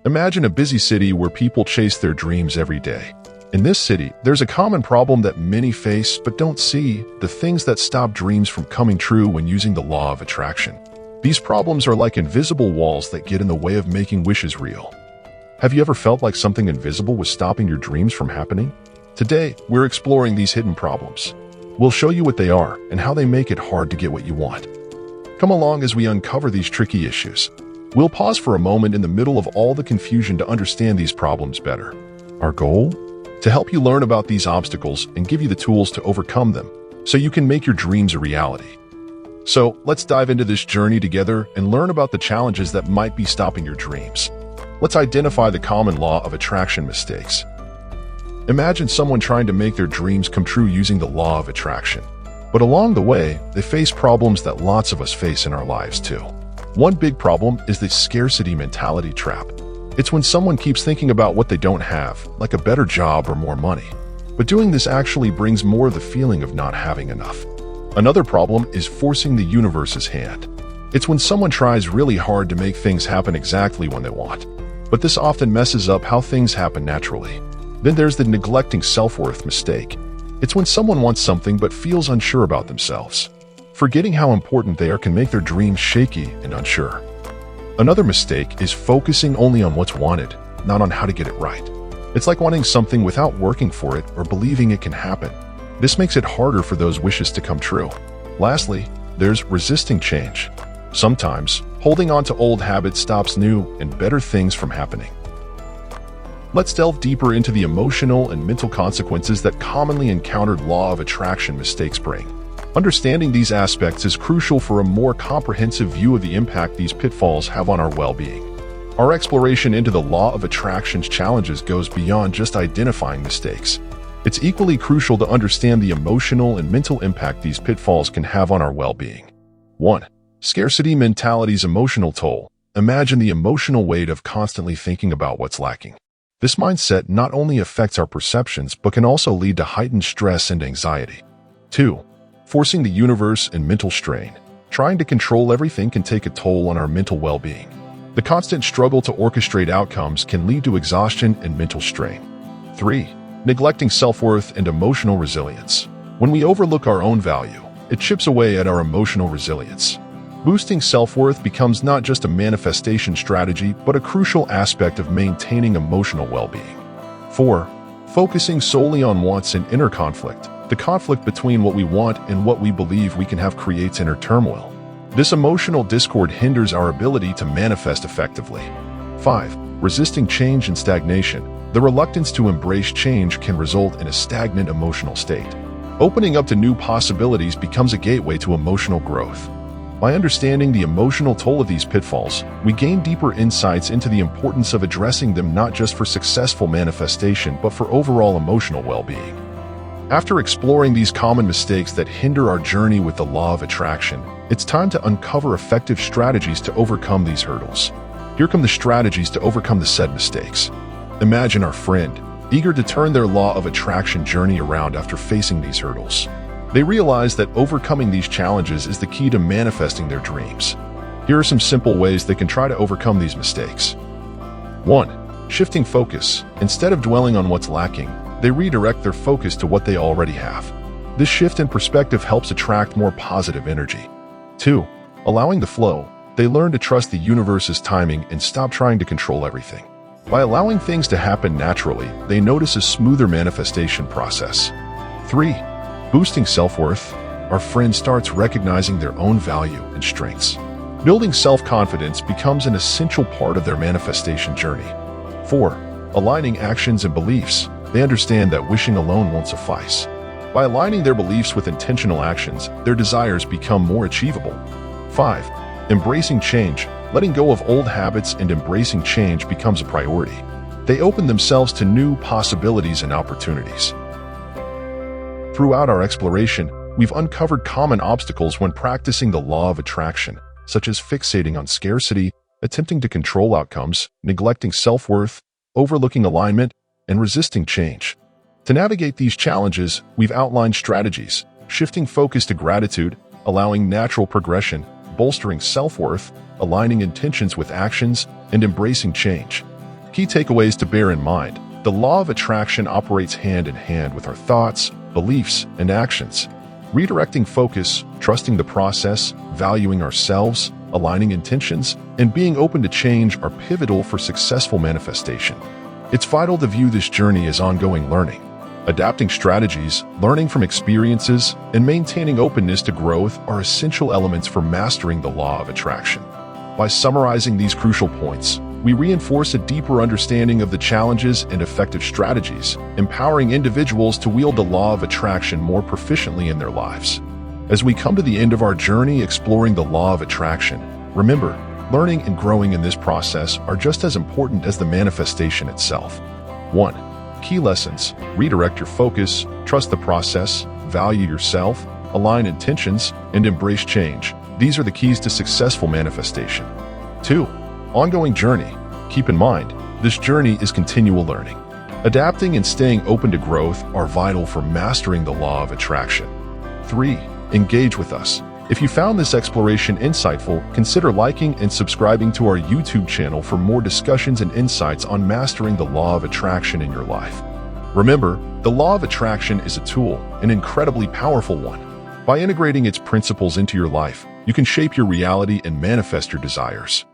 Imagine a busy city where people chase their dreams every day. In this city, there's a common problem that many face but don't see: the things that stop dreams from coming true when using the law of attraction. These problems are like invisible walls that get in the way of making wishes real. Have you ever felt like something invisible was stopping your dreams from happening? Today, we're exploring these hidden problems. We'll show you what they are and how they make it hard to get what you want. Come along as we uncover these tricky issues. We'll pause for a moment in the middle of all the confusion to understand these problems better. Our goal? To help you learn about these obstacles and give you the tools to overcome them so you can make your dreams a reality. So, let's dive into this journey together and learn about the challenges that might be stopping your dreams. Let's identify the common law of attraction mistakes. Imagine someone trying to make their dreams come true using the law of attraction. But along the way, they face problems that lots of us face in our lives too. One big problem is the scarcity mentality trap. It's when someone keeps thinking about what they don't have, like a better job or more money. But doing this actually brings more of the feeling of not having enough. Another problem is forcing the universe's hand. It's when someone tries really hard to make things happen exactly when they want. But this often messes up how things happen naturally. Then there's the neglecting self-worth mistake. It's when someone wants something but feels unsure about themselves. Forgetting how important they are can make their dreams shaky and unsure. Another mistake is focusing only on what's wanted, not on how to get it right. It's like wanting something without working for it or believing it can happen. This makes it harder for those wishes to come true. Lastly, there's resisting change. Sometimes, holding on to old habits stops new and better things from happening. Let's delve deeper into the emotional and mental consequences that commonly encountered law of attraction mistakes bring. Understanding these aspects is crucial for a more comprehensive view of the impact these pitfalls have on our well-being. Our exploration into the law of attraction's challenges goes beyond just identifying mistakes. It's equally crucial to understand the emotional and mental impact these pitfalls can have on our well-being. 1. Scarcity mentality's emotional toll. Imagine the emotional weight of constantly thinking about what's lacking. This mindset not only affects our perceptions but can also lead to heightened stress and anxiety. 2. Forcing the universe and mental strain. Trying to control everything can take a toll on our mental well-being. The constant struggle to orchestrate outcomes can lead to exhaustion and mental strain. 3. Neglecting self-worth and emotional resilience. When we overlook our own value, it chips away at our emotional resilience. Boosting self-worth becomes not just a manifestation strategy, but a crucial aspect of maintaining emotional well-being. 4. Focusing solely on wants and inner conflict. The conflict between what we want and what we believe we can have creates inner turmoil. This emotional discord hinders our ability to manifest effectively. 5. Resisting change and stagnation. The reluctance to embrace change can result in a stagnant emotional state. Opening up to new possibilities becomes a gateway to emotional growth. By understanding the emotional toll of these pitfalls, we gain deeper insights into the importance of addressing them not just for successful manifestation but for overall emotional well-being. After exploring these common mistakes that hinder our journey with the law of attraction, it's time to uncover effective strategies to overcome these hurdles. Here come the strategies to overcome the said mistakes. Imagine our friend, eager to turn their law of attraction journey around after facing these hurdles. They realize that overcoming these challenges is the key to manifesting their dreams. Here are some simple ways they can try to overcome these mistakes. 1. Shifting focus. Instead of dwelling on what's lacking, they redirect their focus to what they already have. This shift in perspective helps attract more positive energy. 2. Allowing the flow. They learn to trust the universe's timing and stop trying to control everything. By allowing things to happen naturally, they notice a smoother manifestation process. 3. Boosting self-worth. Our friend starts recognizing their own value and strengths. Building self-confidence becomes an essential part of their manifestation journey. 4. Aligning actions and beliefs. They understand that wishing alone won't suffice. By aligning their beliefs with intentional actions, their desires become more achievable. 5. Embracing change. Letting go of old habits and embracing change becomes a priority. They open themselves to new possibilities and opportunities. Throughout our exploration, we've uncovered common obstacles when practicing the law of attraction, such as fixating on scarcity, attempting to control outcomes, neglecting self-worth, overlooking alignment, and resisting change. To navigate these challenges, we've outlined strategies: shifting focus to gratitude, allowing natural progression, bolstering self-worth, aligning intentions with actions, and embracing change. Key takeaways to bear in mind. The law of attraction operates hand in hand with our thoughts, beliefs, and actions. Redirecting focus, trusting the process, valuing ourselves, aligning intentions, and being open to change are pivotal for successful manifestation. It's vital to view this journey as ongoing learning. Adapting strategies, learning from experiences, and maintaining openness to growth are essential elements for mastering the law of attraction. By summarizing these crucial points, we reinforce a deeper understanding of the challenges and effective strategies, empowering individuals to wield the law of attraction more proficiently in their lives. As we come to the end of our journey exploring the law of attraction, remember, learning and growing in this process are just as important as the manifestation itself. 1. Key lessons: redirect your focus, trust the process, value yourself, align intentions, and embrace change. These are the keys to successful manifestation. 2. Ongoing journey. Keep in mind, this journey is continual learning. Adapting and staying open to growth are vital for mastering the law of attraction. 3. Engage with us. If you found this exploration insightful, consider liking and subscribing to our YouTube channel for more discussions and insights on mastering the law of attraction in your life. Remember, the law of attraction is a tool, an incredibly powerful one. By integrating its principles into your life, you can shape your reality and manifest your desires.